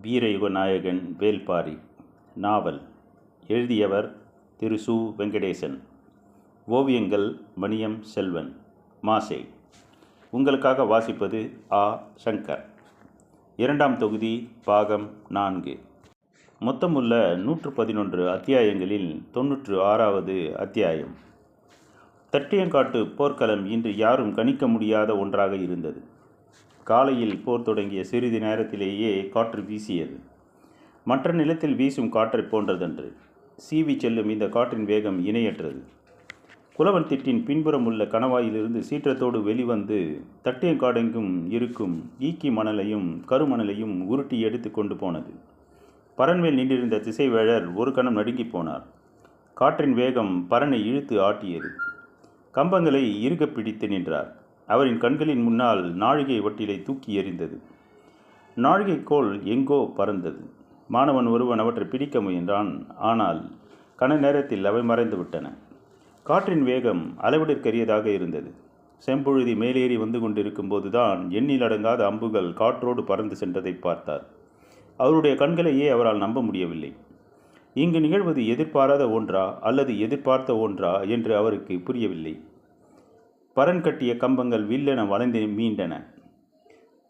வீரயுகநாயகன் வேல்பாரி. நாவல். எழுதியவர் திரு சு. வெங்கடேசன். ஓவியங்கள் மணியம் செல்வன். மாசே. உங்களுக்காக வாசிப்பது ஆ. சங்கர். இரண்டாம் தொகுதி, பாகம் 4. மொத்தமுள்ள 111 அத்தியாயங்களில் 96வது அத்தியாயம். தட்டியங்காட்டு போர்க்களம் இன்று யாரும் கணிக்க முடியாத ஒன்றாக இருந்தது. காலையில் போர் தொடங்கிய சிறிது நேரத்திலேயே காற்று வீசியது. மற்ற நிலத்தில் வீசும் காற்றைப் போன்றதன்று. சீவி செல்லும் இந்த காற்றின் வேகம் இணையற்றது. குலவன் திட்டின் பின்புறம் உள்ள கணவாயிலிருந்து சீற்றத்தோடு வெளிவந்து தட்டியங்காடெங்கும் இருக்கும் ஈக்கி மணலையும் கருமணலையும் உருட்டி எடுத்து கொண்டு போனது. பரன்மேல் நின்றிருந்த திசைவேழர் ஒரு கணம் நடுங்கி போனார். காற்றின் வேகம் பரனை இழுத்து ஆட்டியது. கம்பங்களை இறுக பிடித்து நின்றார். அவரின் கண்களின் முன்னால் நாழிகை வட்டிலை தூக்கி எறிந்தது. நாழிகை கோல் எங்கோ பறந்தது. மாணவன் ஒருவன் அவற்றை பிடிக்க முயன்றான். ஆனால் கன நேரத்தில் அவை மறைந்து விட்டன. காற்றின் வேகம் அளவிடற்கரியதாக இருந்தது. செம்பொழுதி மேலேறி வந்து கொண்டிருக்கும் போதுதான் எண்ணில் அடங்காத அம்புகள் காற்றோடு பறந்து சென்றதை பார்த்தார். அவருடைய கண்களையே அவரால் நம்ப முடியவில்லை. இங்கு நிகழ்வது எதிர்பாராத ஒன்றா அல்லது எதிர்பார்த்த ஒன்றா என்று அவருக்கு புரியவில்லை. பரன் கட்டிய கம்பங்கள் வில்லென வளைந்து மீண்டன.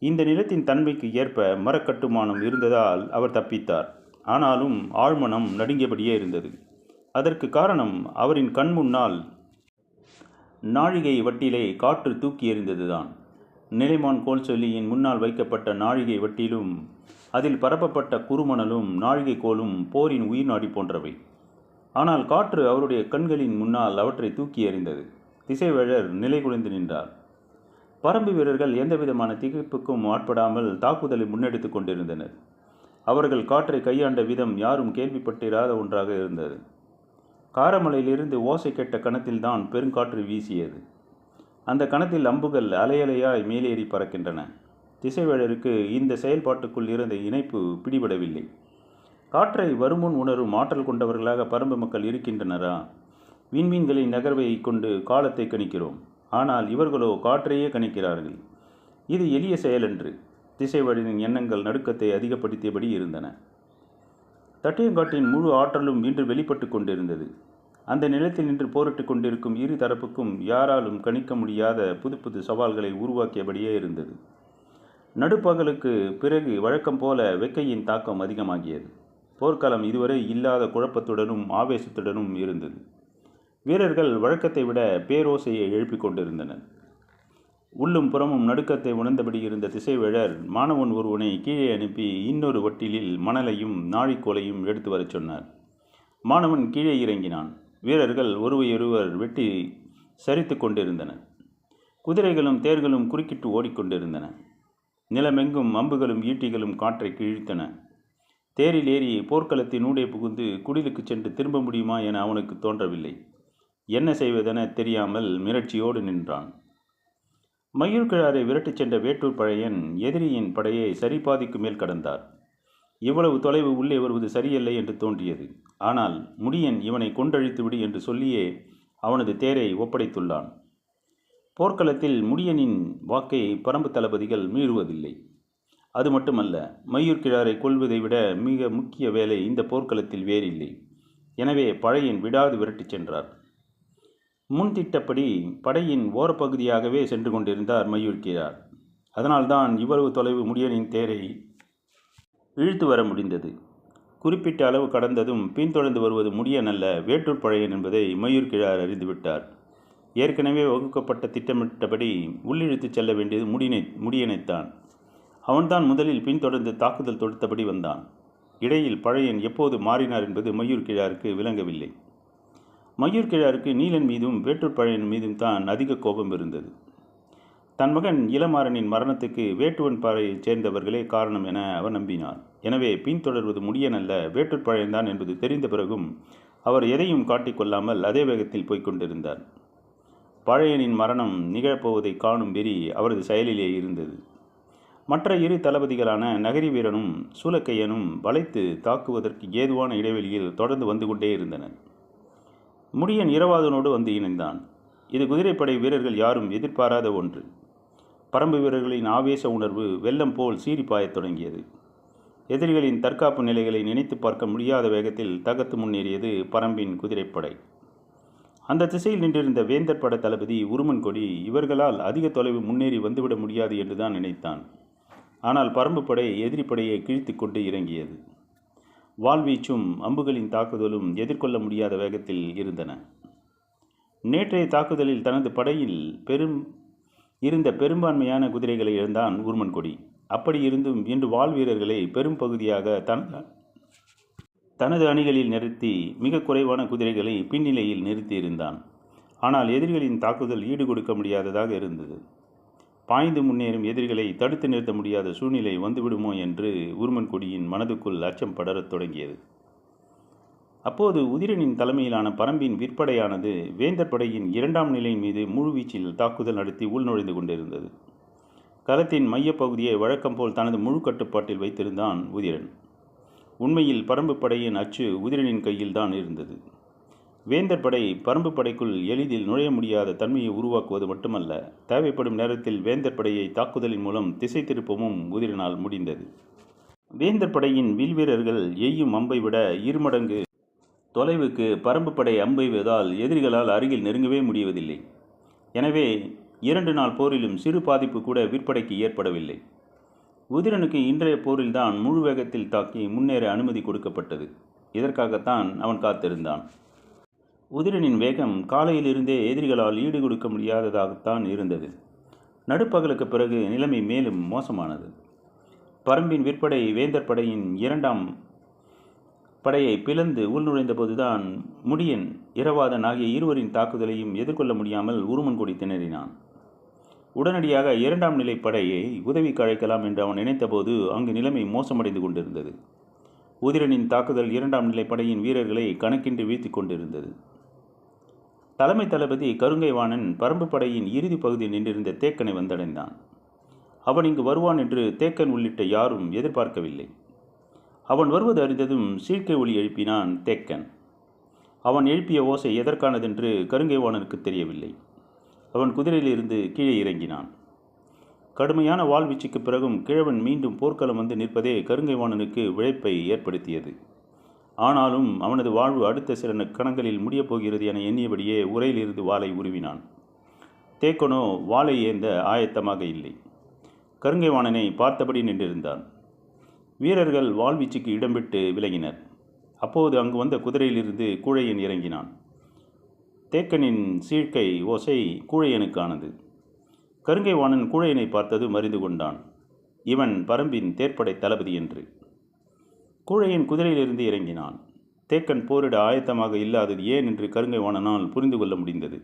இந்த நிலத்தின் தன்மைக்கு ஏற்ப மரக்கட்டுமானம் இருந்ததால் அவர் தப்பித்தார். ஆனாலும் ஆழ்மனம் நடுங்கியபடியே இருந்தது. அதற்கு காரணம் அவரின் கண் முன்னால் நாழிகை வட்டிலை காற்று தூக்கி எறிந்ததுதான். நிலைமான் கோல் சொல்லியின் முன்னால் வைக்கப்பட்ட நாழிகை வட்டிலும் அதில் பரப்பப்பட்ட குறுமணலும் நாழிகை கோலும் போரின் உயிர் நாடி போன்றவை. ஆனால் காற்று அவருடைய கண்களின் முன்னால் அவற்றை தூக்கி எறிந்தது. திசைவேழர் நிலை குலைந்து நின்றார். பரம்பு வீரர்கள் எந்தவிதமான திகைப்புக்கும் ஆட்படாமல் தாக்குதலை முன்னெடுத்து கொண்டிருந்தனர். அவர்கள் காற்றை கையாண்ட விதம் யாரும் கேள்விப்பட்டிராத ஒன்றாக இருந்தது. காரமலையிலிருந்து ஓசை கேட்ட கணத்தில்தான் பெருங்காற்று வீசியது. அந்த கணத்தில் அம்புகள் அலையலையாய் மேலேறி பறக்கின்றன. திசைவேழருக்கு இந்த செயல்பாட்டுக்குள் இருந்த இணைப்பு பிடிபடவில்லை. காற்றை வருமுன் உணரும் ஆற்றல் கொண்டவர்களாக பரம்பு மக்கள் இருக்கின்றனரா? விண்மீன்களின் நகர்வை கொண்டு காலத்தை கணிக்கிறோம். ஆனால் இவர்களோ காற்றையே கணிக்கிறார்கள். இது எளிய செயலன்று. திசைவேழரின் எண்ணங்கள் நடுக்கத்தை அதிகப்படுத்தியபடி இருந்தன. தட்டியங்காட்டின் முழு ஆற்றலும் இன்று வெளிப்பட்டு கொண்டிருந்தது. அந்த நிலத்தில் நின்று போரிட்டு கொண்டிருக்கும் இரு தரப்புக்கும் யாராலும் கணிக்க முடியாத புது புது சவால்களை உருவாக்கியபடியே இருந்தது. நடுப்பகலுக்கு பிறகு வழக்கம் போல வெக்கையின் தாக்கம் அதிகமாகியது. போர்க்களம் இதுவரை இல்லாத குழப்பத்துடனும் ஆவேசத்துடனும் இருந்தது. வீரர்கள் வழக்கத்தை விட பேரோசையை எழுப்பிக் கொண்டிருந்தனர். உள்ளும் புறமும் நடுக்கத்தை உணர்ந்தபடி இருந்த திசைவேழர் மாணவன் ஒருவனை கீழே அனுப்பி இன்னொரு வட்டிலில் மணலையும் நாழிக்கோலையும் எடுத்து வரச் சொன்னார். மாணவன் கீழே இறங்கினான். வீரர்கள் ஒருவரையொருவர் வெட்டி சரித்து கொண்டிருந்தனர். குதிரைகளும் தேர்களும் குறுக்கிட்டு ஓடிக்கொண்டிருந்தன. நிலமெங்கும் அம்புகளும் ஈட்டிகளும் காற்றை கிழித்தன. தேரில் ஏறி போர்க்களத்தின் ஊடே புகுந்து குடிலுக்கு சென்று திரும்ப முடியுமா என அவனுக்கு தோன்றவில்லை. என்ன செய்வதென தெரியாமல் மிரட்சியோடு நின்றான். மயூர் கிழாரை விரட்டிச் சென்ற வேட்டூர் பழையன் எதிரியின் படையை சரிபாதிக்கு மேல் கடந்தார். இவ்வளவு தொலைவு உள்ளே வருவது சரியல்ல என்று தோன்றியது. ஆனால் முடியன் இவனை கொண்டழித்துவிடு என்று சொல்லியே அவனது தேரை ஒப்படைத்துள்ளான். போர்க்களத்தில் முடியனின் வாக்கை பரம்பு தளபதிகள் மீறுவதில்லை. அது மட்டுமல்ல, மயூர் கிழாரை கொல்வதை விட மிக முக்கிய வேலை இந்த போர்க்களத்தில் வேறில்லை. எனவே பழையன் விடாது விரட்டிச் சென்றார். முன்திட்டப்படி படையின் ஓரப்பகுதியாகவே சென்று கொண்டிருந்தார் மயூர் கிழார். அதனால்தான் இவ்வளவு தொலைவு முடியனின் தேரை இழுத்து வர முடிந்தது. குறிப்பிட்ட அளவு கடந்ததும் பின்தொடர்ந்து வருவது முடியன் அல்ல, வேட்டூர் பழையன் என்பதை மயூர் கிழார் அறிந்துவிட்டார். ஏற்கனவே வகுக்கப்பட்ட திட்டமிட்டபடி உள்ளிழுத்துச் செல்ல வேண்டியது முடியனைத்தான். அவன்தான் முதலில் பின்தொடர்ந்து தாக்குதல் தொடுத்தபடி வந்தான். இடையில் பழையன் எப்போது மாறினார் என்பது மயூர் கிழாருக்கு விளங்கவில்லை. மயூர் கிழாருக்கு நீலன் மீதும் வேட்டூர் பழையன் மீதும் தான் அதிக கோபம் இருந்தது. தன் மகன் இளமாறனின் மரணத்துக்கு வேட்டுவன் பாறையைச் சேர்ந்தவர்களே காரணம் என அவர் நம்பினார். எனவே பின்தொடர்வது முடியன் அல்ல, வேட்டூர் பழையன்தான் என்பது தெரிந்த பிறகும் அவர் எதையும் காட்டிக்கொள்ளாமல் அதே வேகத்தில் போய்கொண்டிருந்தார். பழையனின் மரணம் நிகழப்போவதை காணும் வெறி அவரது செயலிலே இருந்தது. மற்ற இரு தளபதிகளான நகரி வீரனும் சூலக்கையனும் வளைத்து தாக்குவதற்கு ஏதுவான இடைவெளியில் தொடர்ந்து வந்து கொண்டே இருந்தனர். முடியன் இரவாதனோடு வந்து இணைந்தான். இது குதிரைப்படை வீரர்கள் யாரும் எதிர்பாராத ஒன்று. பரம்பு வீரர்களின் ஆவேச உணர்வு வெள்ளம் போல் சீறி பாயத் தொடங்கியது. எதிரிகளின் தற்காப்பு நிலைகளை நினைத்து பார்க்க முடியாத வேகத்தில் தகர்த்து முன்னேறியது பரம்பின் குதிரைப்படை. அந்த திசையில் நின்றிருந்த வேந்தர் பட தளபதி உருமன்கொடி இவர்களால் அதிக தொலைவு முன்னேறி வந்துவிட முடியாது என்றுதான் நினைத்தான். ஆனால் பரம்பு படை எதிரி படையை கிழித்து கொண்டு இறங்கியது. வாள்வீச்சும் அம்புகளின் தாக்குதலும் எதிர்கொள்ள முடியாத வேகத்தில் இருந்தன. நேற்றைய தாக்குதலில் தனது படையில் இருந்த பெரும்பான்மையான குதிரைகளை இழந்தான் உருமன்கொடி. அப்படி இருந்தும் இன்று வாள் வீரர்களை பெரும் பகுதியாக தனது அணிகளில் நிறுத்தி மிக குறைவான குதிரைகளை பின்னிலையில் நிறுத்தியிருந்தான். ஆனால் எதிரிகளின் தாக்குதல் ஈடு கொடுக்க முடியாததாக இருந்தது. பாய்ந்து முன்னேறும் எதிரிகளை தடுத்து நிறுத்த முடியாத சூழ்நிலை வந்துவிடுமோ என்று உருமன்கொடியின் மனதுக்குள் அச்சம் படரத் தொடங்கியது. அப்போது உதிரனின் தலைமையிலான பரம்பின் விற்படையானது வேந்தர் படையின் 2ஆம் நிலையின் மீது முழுவீச்சில் தாக்குதல் நடத்தி உள்நுழைந்து கொண்டிருந்தது. களத்தின் மையப்பகுதியை வழக்கம் போல் தனது முழு கட்டுப்பாட்டில் வைத்திருந்தான் உதிரன். உண்மையில் பரம்பு படையின் அச்சு உதிரனின் கையில்தான் இருந்தது. வேந்தர் படை பரம்பு படைக்குள் எளிதில் நுழைய முடியாத தன்மையை உருவாக்குவது மட்டுமல்ல, தேவைப்படும் நேரத்தில் வேந்தர் படையை தாக்குதலின் மூலம் திசை திருப்பவும் உதிரனால் முடிந்தது. வேந்தர் படையின் வில்வீரர்கள் எய்யும் அம்பை விட 2 மடங்கு தொலைவுக்கு பரம்பு படை அம்பெய்வதால் எதிரிகளால் அருகில் நெருங்கவே முடிவதில்லை. எனவே 2 நாள் போரிலும் சிறு பாதிப்பு கூட விற்படைக்கு ஏற்படவில்லை. உதிரனுக்கு இன்றைய போரில்தான் முழு வேகத்தில் தாக்கி முன்னேற அனுமதி கொடுக்கப்பட்டது. இதற்காகத்தான் அவன் காத்திருந்தான். உதிரனின் வேகம் காலையிலிருந்தே எதிரிகளால் ஈடு கொடுக்க முடியாததாகத்தான் இருந்தது. நடுப்பகலுக்கு பிறகு நிலைமை மேலும் மோசமானது. பரம்பின் விற்படை வேந்தர் படையின் 2ஆம் படையை பிளந்து உள்நுழைந்த போதுதான் முடியன், இரவாதன் ஆகிய இருவரின் தாக்குதலையும் எதிர்கொள்ள முடியாமல் உருமன்கொடி திணறினான். உடனடியாக 2ஆம் நிலை படையை உதவிக்கு அழைக்கலாம் என்று அவன் நினைத்தபோது அங்கு நிலைமை மோசமடைந்து கொண்டிருந்தது. உதிரனின் தாக்குதல் 2ஆம் நிலை படையின் வீரர்களை கணக்கின்றி வீழ்த்தி கொண்டிருந்தது. தலைமை தளபதி கருங்கைவாணன் பரம்பு படையின் இறுதி பகுதியில் நின்றிருந்த தேக்கனை வந்தடைந்தான். அவன் இங்கு வருவான் என்று தேக்கன் உள்ளிட்ட யாரும் எதிர்பார்க்கவில்லை. அவன் வருவது அறிந்ததும் சீழ்க்கை ஒலி எழுப்பினான் தேக்கன். அவன் எழுப்பிய ஓசை எதற்கானதென்று கருங்கைவாணனுக்கு தெரியவில்லை. அவன் குதிரையிலிருந்து கீழே இறங்கினான். கடுமையான வாழ்வீச்சுக்கு பிறகும் கிழவன் மீண்டும் போர்க்களம் வந்து நிற்பதே கருங்கைவாணனுக்கு விழைப்பை ஏற்படுத்தியது. ஆனாலும் அவனது வாழ்வு அடுத்த சில கணங்களில் முடியப் போகிறது என எண்ணியபடியே உரையிலிருந்து வாளை உருவினான். தேக்கனோ வாளை ஏந்த ஆயத்தமாக இல்லை. கருங்கைவாணனை பார்த்தபடி நின்றிருந்தான். வீரர்கள் வாழ்வீச்சுக்கு இடம்பிட்டு விலகினர். அப்போது அங்கு வந்த குதிரையிலிருந்து கூழையன் இறங்கினான். தேக்கனின் சீழ்க்கை ஓசை கூழையனுக்கானது. கருங்கைவாணன் கூழையனை பார்த்தது மறிந்து கொண்டான். இவன் பரம்பின் தேர்ப்படை தளபதி என்று. கூழையன் குதிரையிலிருந்து இறங்கினான். தேக்கன் போரிட ஆயத்தமாக இல்லாதது ஏன் என்று கருங்கைவாணனால் புரிந்து கொள்ள முடிந்தது.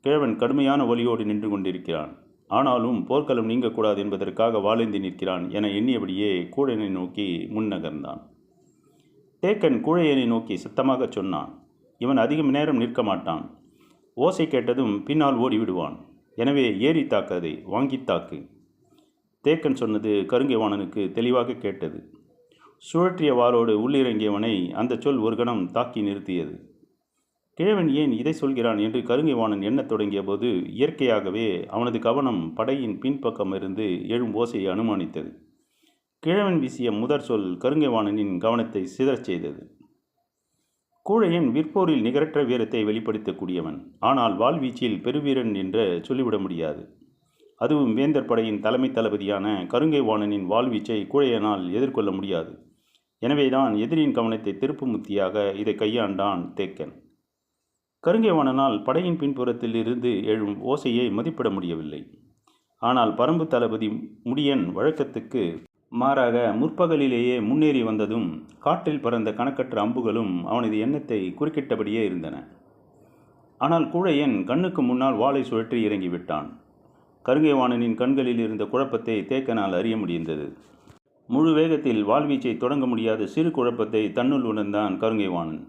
கிழவன் கடுமையான ஒலியோடு நின்று கொண்டிருக்கிறான். ஆனாலும் போர்க்களம் நீங்கக்கூடாது என்பதற்காக வாளேந்தி நிற்கிறான் என எண்ணியபடியே கூழையனை நோக்கி முன்னகர்ந்தான். தேக்கன் கூழையனை நோக்கி சத்தமாக சொன்னான், இவன் அதிக நேரம் நிற்க மாட்டான். ஓசை கேட்டதும் பின்னால் ஓடிவிடுவான். எனவே ஏறி தாக்காதே, வாங்கி தாக்கு. தேக்கன் சொன்னது கருங்கைவாணனுக்கு தெளிவாக கேட்டது. சுழற்றிய வாளோடு உள்ளிறங்கியவனை அந்த சொல் ஒரு கணம் தாக்கி நிறுத்தியது. கிழவன் ஏன் இதை சொல்கிறான் என்று கருங்கைவாணன் எண்ணத் தொடங்கிய போது இயற்கையாகவே அவனது கவனம் படையின் பின்பக்கமிருந்து எழும் ஓசையை அனுமானித்தது. கிழவன் வீசிய முதற் சொல் கருங்கைவாணனின் கவனத்தை சிதறச் செய்தது. கூழையன் விற்போரில் நிகரற்ற வீரத்தை வெளிப்படுத்தக்கூடியவன். ஆனால் வாழ்வீச்சில் பெருவீரன் என்று சொல்லிவிட முடியாது. அதுவும் வேந்தர் படையின் தலைமை தளபதியான கருங்கைவாணனின் வாழ்வீச்சை கூழையனால் எதிர்கொள்ள முடியாது. எனவேதான் எதிரியின் கவனத்தை திருப்பும் உத்தியாக இதை கையாண்டான் தேக்கன். கருங்கைவாணனால் படையின் பின்புறத்தில் இருந்து எழும் ஓசையை மதிப்பிட முடியவில்லை. ஆனால் பரம்பு தளபதி முடியன் வழக்கத்துக்கு மாறாக முற்பகலிலேயே முன்னேறி வந்ததும் காற்றில் பறந்த கணக்கற்ற அம்புகளும் அவனது எண்ணத்தை குறுக்கிட்டபடியே இருந்தன. ஆனால் கூழையன் கண்ணுக்கு முன்னால் வாளை சுழற்றி இறங்கிவிட்டான். கருங்கைவாணனின் கண்களில் இருந்த குழப்பத்தை தேக்கனால் அறிய முடிந்தது. முழு வேகத்தில் வாழ்வீச்சை தொடங்க முடியாத சிறு குழப்பத்தை தன்னுள் உணர்ந்தான் கருங்கைவாணன்.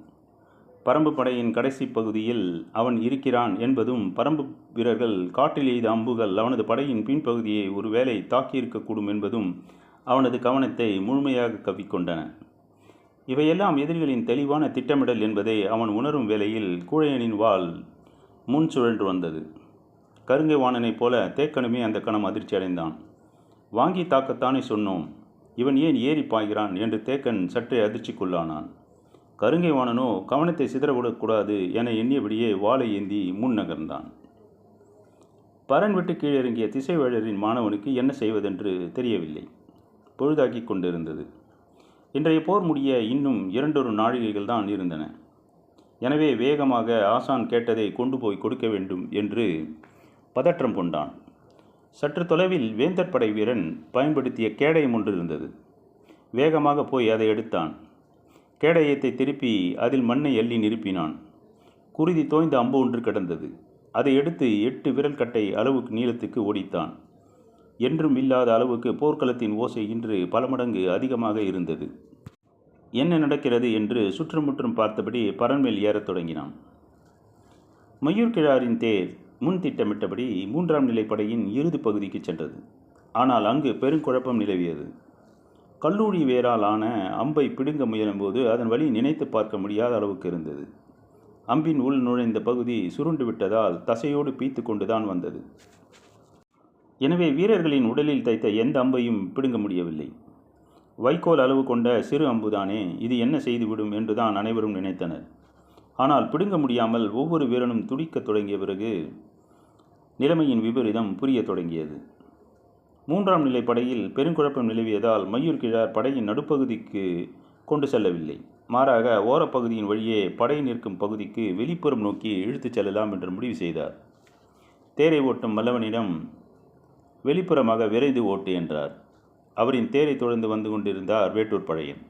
பரம்பு படையின் கடைசி பகுதியில் அவன் இருக்கிறான் என்பதும் பரம்பு வீரர்கள் காற்றில் எய்த அம்புகள் அவனது படையின் பின்பகுதியை ஒருவேளை தாக்கியிருக்கக்கூடும் என்பதும் அவனது கவனத்தை முழுமையாக கவ்விக்கொண்டன. இவையெல்லாம் எதிரிகளின் தெளிவான திட்டமிடல் என்பதை அவன் உணரும் வேளையில் கூழையனின் வாள் முன் சுழன்று வந்தது. கருங்கைவாணனைப் போல தேக்கனுமே அந்த கணம் அதிர்ச்சி அடைந்தான். வாங்கி தாக்கத்தானே சொன்னோம். இவன் ஏன் ஏறி பாய்கிறான் என்று தேக்கன் சற்றே அதிர்ச்சிக்குள்ளானான். கருங்கை வாணனோ கவனத்தை சிதறவிடக்கூடாது என எண்ணியபடியே வாளை ஏந்தி முன் நகர்ந்தான். பரன் விட்டு கீழிறங்கிய திசைவேழரின் மாணவனுக்கு என்ன செய்வதென்று தெரியவில்லை. பொழுதாக்கி கொண்டிருந்தது. இன்றைய போர் முடிய இன்னும் 2 நாழிகைகள் தான் இருந்தன. எனவே வேகமாக ஆசான் கேட்டதை கொண்டு போய் கொடுக்க வேண்டும் என்று பதற்றம் கொண்டான். சற்று தொலைவில் வேந்தர் படை வீரன் பயன்படுத்திய கேடயம் ஒன்று இருந்தது. வேகமாக போய் அதை எடுத்தான். கேடயத்தை திருப்பி அதில் மண்ணை அள்ளி நிரப்பினான். குருதி தோய்ந்த அம்பு ஒன்று கிடந்தது. அதை எடுத்து 8 விரல் கட்டை அளவுக்கு நீளத்துக்கு ஒடித்தான். என்றும் இல்லாத அளவுக்கு போர்க்களத்தின் ஓசை இன்று பல மடங்கு அதிகமாக இருந்தது. என்ன நடக்கிறது என்று சுற்றுமுற்றும் பார்த்தபடி பரன்மேல் ஏறத் தொடங்கினான். மயூர்கிழாரின் தேர் முன் திட்டமிட்டபடி 3ஆம் நிலை படையின் இறுதி பகுதிக்கு சென்றது. ஆனால் அங்கு பெருங்குழப்பம் நிலவியது. கல்லூரி வேரால் ஆன அம்பை பிடுங்க முயலும்போது அதன் வழி நினைத்து பார்க்க முடியாத அளவுக்கு இருந்தது. அம்பின் உள் நுழைந்த பகுதி சுருண்டு விட்டதால் தசையோடு பீத்து கொண்டுதான் வந்தது. எனவே வீரர்களின் உடலில் தைத்த எந்த அம்பையும் பிடுங்க முடியவில்லை. வைக்கோல் அளவு கொண்ட சிறு அம்புதானே, இது என்ன செய்துவிடும் என்றுதான் அனைவரும் நினைத்தனர். ஆனால் பிடுங்க முடியாமல் ஒவ்வொரு வீரனும் துடிக்கத் தொடங்கிய பிறகு நிலைமையின் விபரீதம் புரிய தொடங்கியது. 3ஆம் நிலை படையில் பெருங்குழப்பம் நிலவியதால் மயூர்கிழார் படையின் நடுப்பகுதிக்கு கொண்டு செல்லவில்லை. மாறாக ஓரப்பகுதியின் வழியே படை நிற்கும் பகுதிக்கு வெளிப்புறம் நோக்கி இழுத்துச் செல்லலாம் என்று முடிவு செய்தார். தேரை ஓட்டும் மல்லவனிடம் வெளிப்புறமாக விரைந்து ஓட்டு என்றார். அவரின் தேரை தொடர்ந்து வந்து கொண்டிருந்தார் வேட்டூர் பழையன்.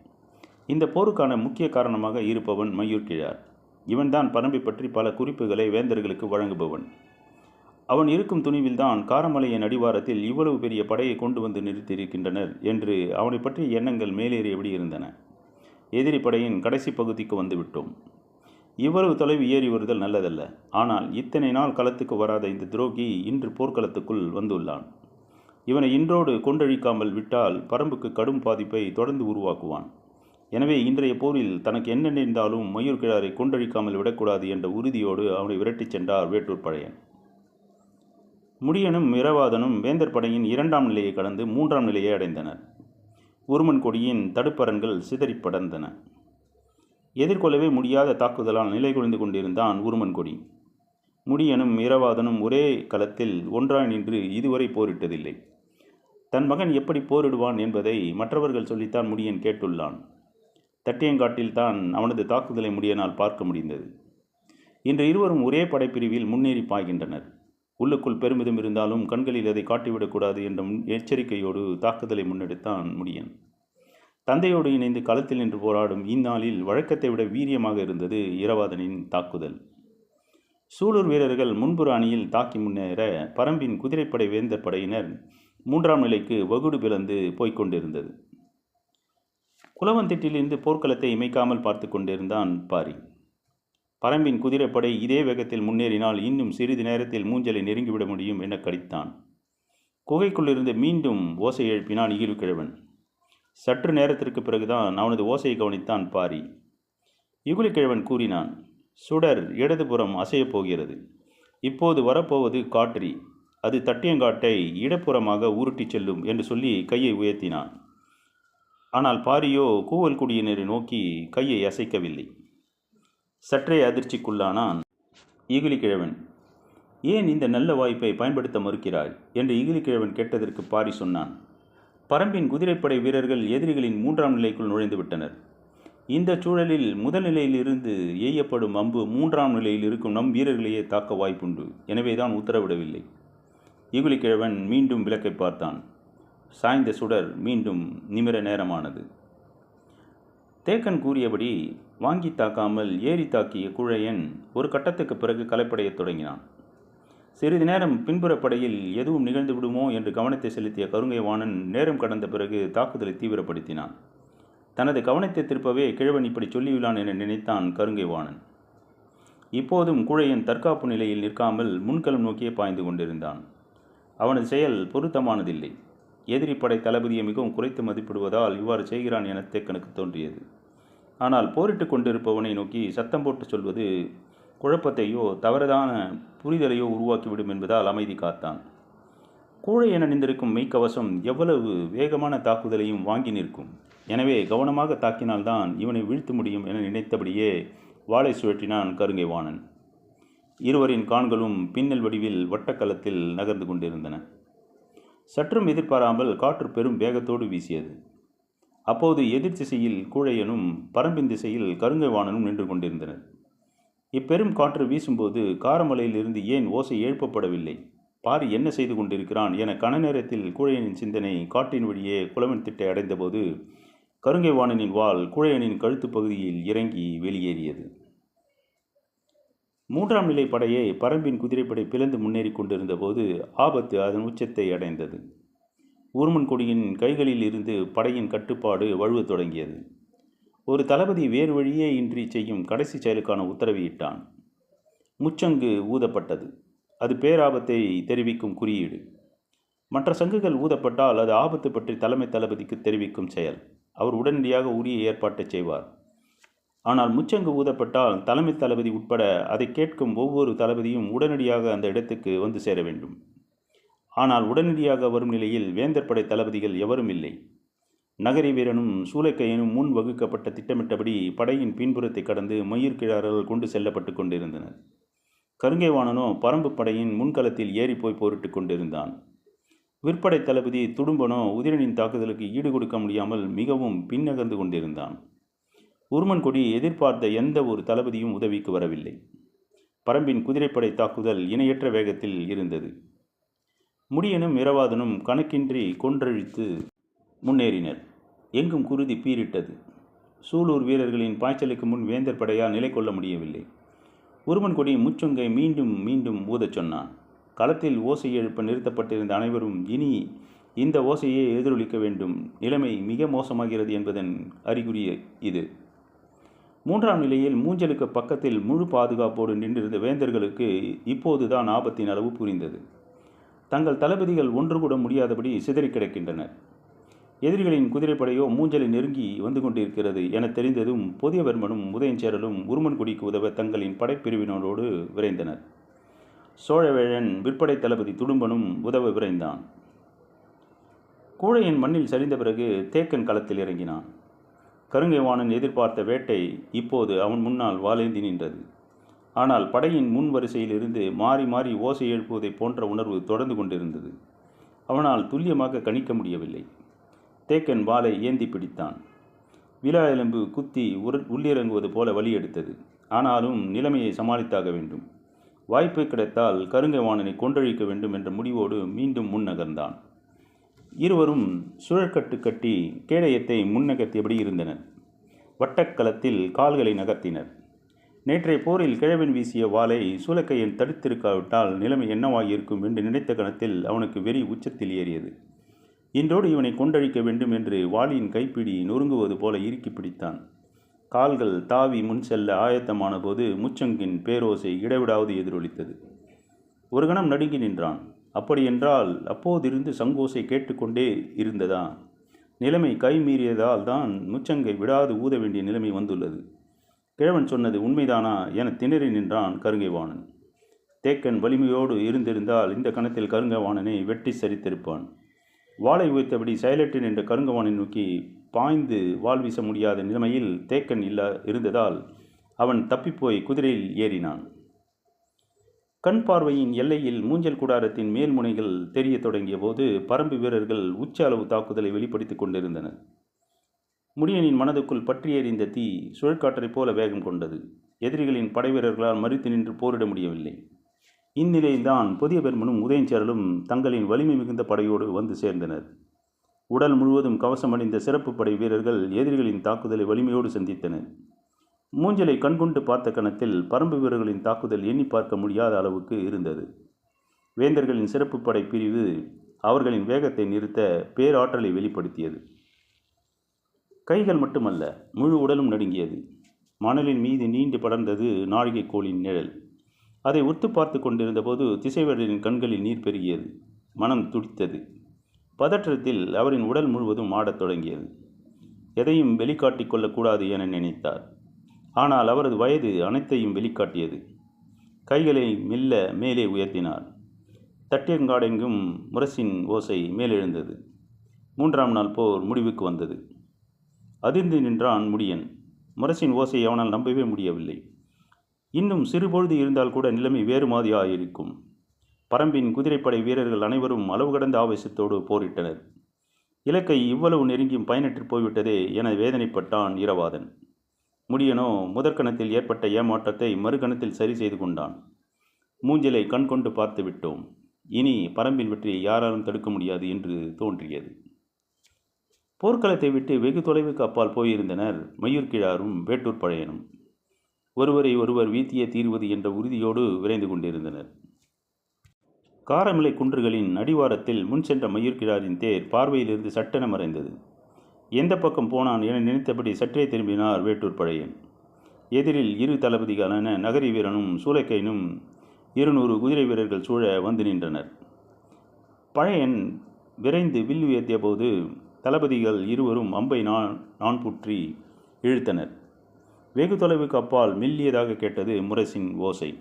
இந்த போருக்கான முக்கிய காரணமாக இருப்பவன் மயூர்கிழார். இவன்தான் பரம்பை பற்றி பல குறிப்புகளை வேந்தர்களுக்கு வழங்குபவன். அவன் இருக்கும் துணிவில்தான் காரமலையின் அடிவாரத்தில் இவ்வளவு பெரிய படையை கொண்டு வந்து நிறுத்தியிருக்கின்றனர் என்று அவனை பற்றிய எண்ணங்கள் மேலேறியபடி இருந்தன. எதிரி படையின் கடைசி பகுதிக்கு வந்துவிட்டோம். இவ்வளவு தொலைவு ஏறி வருதல் நல்லதல்ல. ஆனால் இத்தனை நாள் களத்துக்கு வராத இந்த துரோகி இன்று போர்க்களத்துக்குள் வந்துள்ளான். இவனை இன்றோடு கொண்டழிக்காமல் விட்டால் பரம்புக்கு கடும் பாதிப்பை தொடர்ந்து உருவாக்குவான். எனவே இன்றைய போரில் தனக்கு என்ன நேர்ந்தாலும் மயூர்கிழாரை கொண்டழிக்காமல் விடக்கூடாது என்ற உறுதியோடு அவனை விரட்டிச் சென்றார் வேட்டூர் பழையன். முடியனும் இரவாதனும் வேந்தர் படையின் 2ஆம் நிலையை கடந்து 3ஆம் நிலையை அடைந்தனர். உருமன் கொடியின் தடுப்பரன்கள் சிதறி படர்ந்தன. எதிர்கொள்ளவே முடியாத தாக்குதலால் நிலை குலைந்து கொண்டிருந்தான் உருமன் கொடி. முடியனும் இரவாதனும் ஒரே களத்தில் ஒன்றாய் நின்று இதுவரை போரிட்டதில்லை. தன் மகன் எப்படி போரிடுவான் என்பதை மற்றவர்கள் சொல்லித்தான் முடியன் கேட்டுள்ளான். தட்டியங்காட்டில் தான் அவனது தாக்குதலை முடியனால் பார்க்க முடிந்தது. இன்று இருவரும் ஒரே படைப்பிரிவில் முன்னேறி பாய்கின்றனர். உள்ளுக்குள் பெருமிதம் இருந்தாலும் கண்களில் அதை காட்டிவிடக்கூடாது என்ற எச்சரிக்கையோடு தாக்குதலை முன்னெடுத்தான் முடியன். தந்தையோடு இணைந்து களத்தில் நின்று போராடும் இந்நாளில் வழக்கத்தை விட வீரியமாக இருந்தது இரவாதனின் தாக்குதல். சூலூர் வீரர்கள் முன்புற அணியில் தாக்கி முன்னேற பரம்பின் குதிரைப்படை வேந்தர் படையினர் 3ஆம் நிலைக்கு வகுடு பிளந்து போய்கொண்டிருந்தது. குலவந்திட்டிலிருந்து போர்க்களத்தை இமைக்காமல் பார்த்து கொண்டிருந்தான் பாரி. பரம்பின் குதிரைப்படை இதே வேகத்தில் முன்னேறினால் இன்னும் சிறிது நேரத்தில் மூஞ்சலை நெருங்கிவிட முடியும் என கடித்தான். குகைக்குள்ளிருந்து மீண்டும் ஓசை எழுப்பினான் இகிலுக்கிழவன். சற்று நேரத்திற்கு பிறகுதான் அவனது ஓசையை கவனித்தான் பாரி. இகுலிக்கிழவன் கூறினான், சுடர் இடதுபுறம் அசையப் போகிறது. இப்போது வரப்போவது காற்றி. அது தட்டியங்காட்டை இடப்புறமாக உருட்டிச் செல்லும் என்று சொல்லி கையை உயர்த்தினான். ஆனால் பாரியோ கூவல் குடியினரை நோக்கி கையை அசைக்கவில்லை. சற்றே அதிர்ச்சிக்குள்ளானான் ஈகிலிக்கிழவன். ஏன் இந்த நல்ல வாய்ப்பை பயன்படுத்த மறுக்கிறாய் என்று ஈகிலிக்கிழவன் கேட்டதற்கு பாரி சொன்னான், பரம்பின் குதிரைப்படை வீரர்கள் எதிரிகளின் 3ஆம் நிலைக்குள் நுழைந்து விட்டனர். இந்த சூழலில் முதல் நிலையிலிருந்து எய்யப்படும் அம்பு 3ஆம் நிலையில் இருக்கும் நம் வீரர்களையே தாக்க வாய்ப்புண்டு. எனவேதான் உத்தரவிடவில்லை. ஈகிலிக்கிழவன் மீண்டும் விளக்கை பார்த்தான். சாய்ந்த சுடர் மீண்டும் நிமிர நேரமானது. தேக்கன் கூறியபடி வாங்கி தாக்காமல் ஏறி தாக்கிய குழையன் ஒரு கட்டத்துக்கு பிறகு கலைப்படையத் தொடங்கினான். சிறிது நேரம் பின்புற படையில் எதுவும் நிகழ்ந்து விடுமோ என்று கவனத்தை செலுத்திய கருங்கை வாணன் நேரம் கடந்த பிறகு தாக்குதலை தீவிரப்படுத்தினான். தனது கவனத்தை திருப்பவே கிழவன் இப்படி சொல்லியுள்ளான் என நினைத்தான் கருங்கை வாணன். இப்போதும் குழையன் தற்காப்பு நிலையில் நிற்காமல் முன்களம் நோக்கியே பாய்ந்து கொண்டிருந்தான். அவனது செயல் பொருத்தமானதில்லை. எதிரி படை தளபதியை மிகவும் குறைத்து மதிப்பிடுவதால் இவ்வாறு செய்கிறான் என தேக்கனுக்கு தோன்றியது. ஆனால் போரிட்டு கொண்டிருப்பவனை நோக்கி சத்தம் போட்டு சொல்வது குழப்பத்தையோ தவறுதான புரிதலையோ உருவாக்கிவிடும் என்பதால் அமைதி காத்தான். கூழையன் அணிந்திருக்கும் மெய்க்கவசம் எவ்வளவு வேகமான தாக்குதலையும் வாங்கி நிற்கும். எனவே கவனமாக தாக்கினால்தான் இவனை வீழ்த்த முடியும் என நினைத்தபடியே வாளை சுழற்றினான் கருங்கை வாணன். இருவரின் கான்களும் பின்னல் வடிவில் வட்டக்கலத்தில் நகர்ந்து கொண்டிருந்தன. சற்றும் எதிர்பாராமல் காற்று பெரும் வேகத்தோடு வீசியது. அப்போது எதிர் திசையில் கூழையனும் பரம்பின் திசையில் கருங்கை வாணனும் நின்று கொண்டிருந்தனர். இப்பெரும் காற்று வீசும்போது காரமலையிலிருந்து ஏன் ஓசை எழுப்பப்படவில்லை? பாரி என்ன செய்து கொண்டிருக்கிறான் என கன நேரத்தில் கூழையனின் சிந்தனை காட்டின் வழியே குளவன் திட்டை அடைந்தபோது கருங்கை வாணனின் வாள் கூழையனின் கழுத்து பகுதியில் இறங்கி வெளியேறியது. 3ஆம் நிலை படையை பரம்பின் குதிரைப்படை பிளந்து முன்னேறி கொண்டிருந்த போது ஆபத்து அதன் உச்சத்தை அடைந்தது. ஊர்மன் கொடியின் கைகளில் இருந்து படையின் கட்டுப்பாடு வழுவத் தொடங்கியது. ஒரு தளபதி வேறு வழியே இன்றி செய்யும் கடைசி செயலுக்கான உத்தரவு இட்டான். முச்சங்கு ஊதப்பட்டது. அது பேராபத்தை தெரிவிக்கும் குறியீடு. மற்ற சங்குகள் ஊதப்பட்டால் அது ஆபத்து பற்றி தலைமை தளபதிக்கு தெரிவிக்கும் செயல். அவர் உடனடியாக உரிய ஏற்பாட்டை செய்வார். ஆனால் முச்சங்கு ஊதப்பட்டால் தலைமை தளபதி உட்பட அதை கேட்கும் ஒவ்வொரு தளபதியும் உடனடியாக அந்த இடத்துக்கு வந்து சேர வேண்டும். ஆனால் உடனடியாக வரும் நிலையில் வேந்தர் படை தளபதிகள் எவரும் இல்லை. நகரி வீரனும் சூளைக்கையனும் முன் வகுக்கப்பட்ட திட்டமிட்டபடி படையின் பின்புறத்தை கடந்து மயிர்கிழார்கள் கொண்டு செல்லப்பட்டு கொண்டிருந்தனர். கருங்கை வாணனோ பரம்பு படையின் முன்களத்தில் ஏறி போய் போரிட்டு கொண்டிருந்தான். விற்படை தளபதி துடும்பனோ உதிரனின் தாக்குதலுக்கு ஈடு கொடுக்க முடியாமல் மிகவும் பின்னகர்ந்து கொண்டிருந்தான். உருமன் கொடி எதிர்பார்த்த எந்த ஒரு தளபதியும் உதவிக்கு வரவில்லை. பரம்பின் குதிரைப்படை தாக்குதல் இணையற்ற வேகத்தில் இருந்தது. முடியனும் இரவாதனும் கணக்கின்றி கொன்றழித்து முன்னேறினர். எங்கும் குருதி பீரிட்டது. சூலூர் வீரர்களின் பாய்ச்சலுக்கு முன் வேந்தர் படையால் நிலை கொள்ள முடியவில்லை. உருமன் கொடி முச்சொங்கை மீண்டும் மீண்டும் ஊதச் சொன்னான். களத்தில் ஓசை எழுப்ப நிறுத்தப்பட்டிருந்த அனைவரும் இனி இந்த ஓசையை எதிரொலிக்க வேண்டும். நிலைமை மிக மோசமாகிறது என்பதன் அறிகுறி இது. 3ஆம் நிலையில் மூஞ்சலுக்கு பக்கத்தில் முழு பாதுகாப்போடு நின்றிருந்த வேந்தர்களுக்கு இப்போதுதான் ஆபத்தின் அளவு புரிந்தது. தங்கள் தளபதிகள் ஒன்று கூட முடியாதபடி சிதறி கிடக்கின்றனர். எதிரிகளின் குதிரைப்படையோ மூஞ்சலை நெருங்கி வந்து கொண்டிருக்கிறது என தெரிந்ததும் பொதியவர்மனும் உதயஞ்சேரலும் உருமன் கொடிக்கு உதவ தங்களின் படைப்பிரிவினரோடு விரைந்தனர். சோழவேழன் விற்படை தளபதி துடும்பனும் உதவ விரைந்தான். கூழையன் மண்ணில் சரிந்த பிறகு தேக்கன் களத்தில் இறங்கினான். கருங்கை வாணன் எதிர்பார்த்த வேட்டை இப்போது அவன் முன்னால் வாளேந்தி நின்றது. ஆனால் படையின் முன் வரிசையில் இருந்து மாறி மாறி ஓசை எழுப்புவதை போன்ற உணர்வு தொடர்ந்து கொண்டிருந்தது. அவனால் துல்லியமாக கணிக்க முடியவில்லை. தேக்கன் வாளை ஏந்தி பிடித்தான். விலா எலும்பு குத்தி உள்ளிறங்குவது போல வழி எடுத்தது. ஆனாலும் நிலைமையை சமாளித்தாக வேண்டும். வாய்ப்பு கிடைத்தால் கருங்கை வாணனை கொன்றழிக்க வேண்டும் என்ற முடிவோடு மீண்டும் முன்னகர்ந்தான். இருவரும் சுழற்கட்டு கட்டி கேடயத்தை முன்னகர்த்தியபடி இருந்தனர். வட்டக்களத்தில் கால்களை நகர்த்தினர். நேற்றைய போரில் கிழவன் வீசிய வாளை சூலக்கையன் தடுத்திருக்காவிட்டால் நிலைமை என்னவாகியிருக்கும் என்று நினைத்த கணத்தில் அவனுக்கு வெறி உச்சத்தில் ஏறியது. இன்றோடு இவனை கொண்டழிக்க வேண்டும் என்று வாளியின் கைப்பிடி நொறுங்குவது போல இறுக்கி பிடித்தான். கால்கள் தாவி முன் செல்ல ஆயத்தமான போது முச்சங்கின் பேரோசை இடைவிடாவது எதிரொலித்தது. ஒரு கணம் நடுங்கி நின்றான். அப்படியென்றால் அப்போதிருந்து சங்கோசை கேட்டுக்கொண்டே இருந்ததா? நிலைமை கைமீறியதால் தான் முச்சங்கை விடாது ஊத வேண்டிய நிலைமை வந்துள்ளது. கிழவன் சொன்னது உண்மைதானா என திணறி நின்றான் கருங்கை வாணன். தேக்கன் வலிமையோடு இருந்திருந்தால் இந்த கணத்தில் கருங்கை வாணனை வெட்டி சரித்திருப்பான். வாளை உயர்த்தபடி செயலற்று நின்ற கருங்கவானை நோக்கி பாய்ந்து வாள் வீச முடியாத நிலைமையில் தேக்கன் இருந்ததால் அவன் தப்பிப்போய் குதிரையில் ஏறினான். கண் பார்வையின் எல்லையில் மூஞ்சல் கூடாரத்தின் மேல்முனைகள் தெரிய தொடங்கிய போது பரம்பு வீரர்கள் உச்ச அளவு தாக்குதலை வெளிப்படுத்திக் கொண்டிருந்தனர். முடியனின் மனதுக்குள் பற்றி எறிந்த தீ சுழற்காற்றைப் போல வேகம் கொண்டது. எதிரிகளின் படை வீரர்களால் மறித்து நின்று போரிட முடியவில்லை. இந்நிலையில்தான் பொதியவர்மனும் உதயஞ்சேரலும் தங்களின் வலிமை மிகுந்த படையோடு வந்து சேர்ந்தனர். உடல் முழுவதும் கவசம் அணிந்த சிறப்பு படை வீரர்கள் எதிரிகளின் தாக்குதலை வலிமையோடு சந்தித்தனர். மூஞ்சலை கண்கொண்டு பார்த்த கணத்தில் பரம்பு வீரர்களின் தாக்குதல் எண்ணி பார்க்க முடியாத அளவுக்கு இருந்தது. வேந்தர்களின் சிறப்பு படை பிரிவு அவர்களின் வேகத்தை நிறுத்த பேராற்றலை வெளிப்படுத்தியது. கைகள் மட்டுமல்ல, முழு உடலும் நடுங்கியது. மணலின் மீது நீண்டு படர்ந்தது நாழிகைக்கோளின் நிழல். அதை உத்து பார்த்து கொண்டிருந்த போது திசைவேடரின் கண்களில் நீர் பெருகியது. மனம் துடித்தது. பதற்றத்தில் அவரின் உடல் முழுவதும் ஆடத் தொடங்கியது. எதையும் வெளிக்காட்டிக் கொள்ளக்கூடாது என நினைத்தார். ஆனால் அவரது வயது அனைத்தையும் வெளிக்காட்டியது. கைகளை மெல்ல மேலே உயர்த்தினார். தட்டியங்காடெங்கும் முரசின் ஓசை மேலெழுந்தது. 3ஆம் நாள் போர் முடிவுக்கு வந்தது. அதிர்ந்து நின்றான் முடியன். முரசின் ஓசையை அவனால் நம்பவே முடியவில்லை. இன்னும் சிறுபொழுது இருந்தால் கூட நிலைமை வேறு மாதிரியாயிருக்கும். பரம்பின் குதிரைப்படை வீரர்கள் அனைவரும் அளவு கடந்த ஆவேசத்தோடு போரிட்டனர். இலக்கை இவ்வளவு நெருங்கியும் பயனற்று போய்விட்டதே என வேதனைப்பட்டான் இரவாதன். முடியனோ முதற்கணத்தில் ஏற்பட்ட ஏமாற்றத்தை மறுகணத்தில் சரி செய்து கொண்டான். மூஞ்சிலை கண்கொண்டு பார்த்து விட்டோம். இனி பரம்பின் வெற்றியை யாராலும் தடுக்க முடியாது என்று தோன்றியது. போர்க்களத்தை விட்டு வெகு தொலைவுக்கு அப்பால் போயிருந்தனர் மையூர்கிழாரும் வேட்டூர் பழையனும். ஒருவரை ஒருவர் வீழ்த்தியே தீர்வது என்ற உறுதியோடு விரைந்து கொண்டிருந்தனர். காரமலை குன்றுகளின் அடிவாரத்தில் முன் சென்ற மையூர்கிழாரின் தேர் பார்வையிலிருந்து சட்டென மறைந்தது. எந்த பக்கம் போனான் என நினைத்தபடி சற்றே திரும்பினார் வேட்டூர் பழையன். எதிரில் இரு தளபதிகளான நகரி வீரனும் சூளைக்கையனும் 200 குதிரை வீரர்கள் சூழ வந்து நின்றனர். பழையன் விரைந்து வில் உயர்த்திய போது தளபதிகள் இருவரும் அம்பை நான்புற்றி இழுத்தனர். வெகு தொலைவுக்கு அப்பால் மெல்லியதாக கேட்டது முரசின் ஓசை.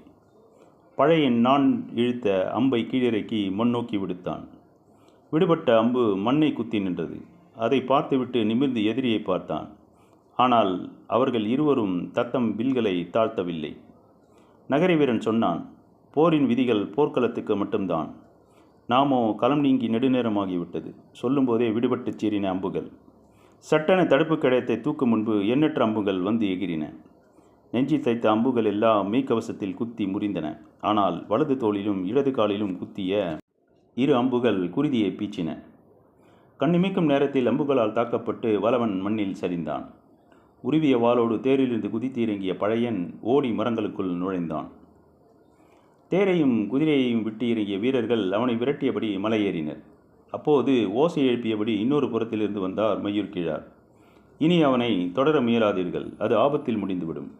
பழையன் நான் இழுத்த அம்பை கீழிறக்கி முன்னோக்கி விடுத்தான். விடுபட்ட அம்பு மண்ணை குத்தி நின்றது. அதை பார்த்துவிட்டு நிமிர்ந்து எதிரியை பார்த்தான். ஆனால் அவர்கள் இருவரும் தத்தம் வில்களை தாழ்த்தவில்லை. நகரி வீரன் சொன்னான், போரின் விதிகள் போர்க்களத்துக்கு மட்டும்தான். நாமோ களம் நீங்கி நெடுநேரமாகிவிட்டது. சொல்லும்போதே விடுபட்டு சீறின அம்புகள். சட்டென தடுப்பு கடையத்தை தூக்கும் முன்பு எண்ணற்ற அம்புகள் வந்து எகிரின. நெஞ்சி தைத்த அம்புகள் எல்லாம் மெய்க்கவசத்தில் குத்தி முறிந்தன. ஆனால் வலது தோளிலும் இடது காலிலும் குத்திய 2 அம்புகள் குருதியை பீச்சின. கண்ணிமைக்கும் நேரத்தில் அம்புகளால் தாக்கப்பட்டு வலவன் மண்ணில் சரிந்தான். உருவிய வாளோடு தேரிலிருந்து குதித்து இறங்கிய பழையன் ஓடி மரங்களுக்குள் நுழைந்தான். தேரையும் குதிரையையும் விட்டு இறங்கிய வீரர்கள் அவனை விரட்டியபடி மலையேறினர். அப்போது ஓசை எழுப்பியபடி இன்னொரு புறத்திலிருந்து வந்தார் மையூர்கிழார். இனி அவனை தொடர முயலாதீர்கள், அது ஆபத்தில் முடிந்துவிடும்.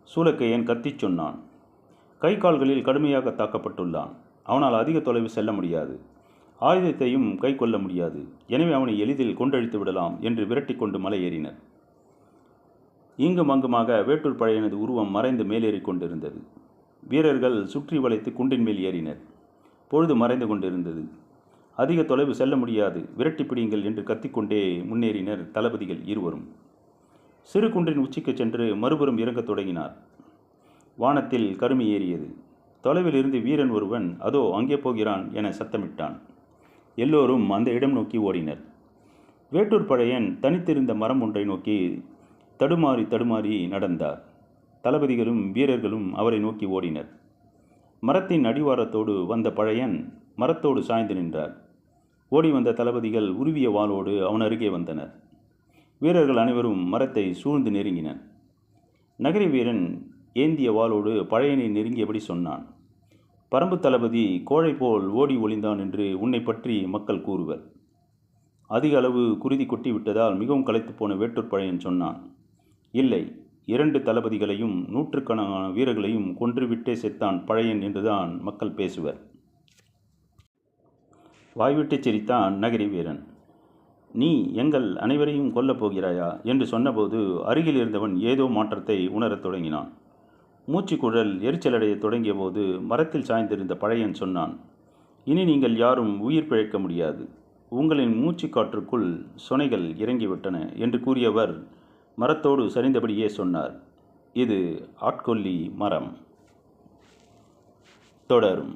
சூளைக்கையன் கத்திச் சொன்னான். கை கால்களில் கடுமையாக தாக்கப்பட்டுள்ளான். அவனால் அதிக தொலைவு செல்ல முடியாது. ஆயுதத்தையும் கை கொள்ள முடியாது. எனவே அவனை எளிதில் கொன்றழித்து விடலாம் என்று விரட்டி கொண்டு மலையேறினர். இங்கும் அங்குமாக வேட்டூர் பழையனது உருவம் மறைந்து மேலேறி கொண்டிருந்தது. வீரர்கள் சுற்றி வளைத்து குன்றின் மேல் ஏறினர். பொழுது மறைந்து கொண்டிருந்தது. அதிக தொலைவு செல்ல முடியாது, விரட்டி பிடியுங்கள் என்று கத்திக்கொண்டே முன்னேறினர் தளபதிகள் இருவரும். சிறு குன்றின் உச்சிக்கு சென்று மறுபுறம் இறங்கத் தொடங்கினார். வானத்தில் கருமி ஏறியது. தொலைவில் இருந்து வீரன் ஒருவன் அதோ அங்கே போகிறான் என சத்தமிட்டான். எல்லோரும் அந்த இடம் நோக்கி ஓடினர். வேட்டூர் பழையன் தனித்திருந்த மரம் ஒன்றை நோக்கி தடுமாறி தடுமாறி நடந்தார். தளபதிகளும் வீரர்களும் அவரை நோக்கி ஓடினர். மரத்தின் அடிவாரத்தோடு வந்த பழையன் மரத்தோடு சாய்ந்து நின்றார். ஓடி வந்த தளபதிகள் உருவிய வாளோடு அவன் அருகே வந்தனர். வீரர்கள் அனைவரும் மரத்தை சூழ்ந்து நெருங்கினர். நகரி வீரன் ஏந்திய வாளோடு பழையனை நெருங்கியபடி சொன்னான். பரம்பு தளபதி கோழை போல் ஓடி ஒளிந்தான் என்று உன்னை பற்றி மக்கள் கூறுவர். அதிக அளவு குருதி கொட்டி விட்டதால் மிகவும் களைத்து போன வேட்டூர் பழையன் சொன்னான். இல்லை, 2 தளபதிகளையும் 100கணக்கான வீரர்களையும் கொன்றுவிட்டே செத்தான் பழையன் என்றுதான் மக்கள் பேசுவர். வாய்விட்டு சிரித்தான் நகரி வீரன். நீ எங்கள் அனைவரையும் கொல்லப் போகிறாயா என்று சொன்னபோது அருகில் இருந்தவன் ஏதோ மாற்றத்தை உணரத் தொடங்கினான். மூச்சுக்குழல் எரிச்சலடைய தொடங்கிய போது மரத்தில் சாய்ந்திருந்த பழையன் சொன்னான். இனி நீங்கள் யாரும் உயிர் பிழைக்க முடியாது. உங்களின் மூச்சு காற்றுக்குள் சொனைகள் இறங்கிவிட்டன என்று கூறியவர் மரத்தோடு சரிந்தபடியே சொன்னார். இது ஆட்கொல்லி மரம். தொடரும்.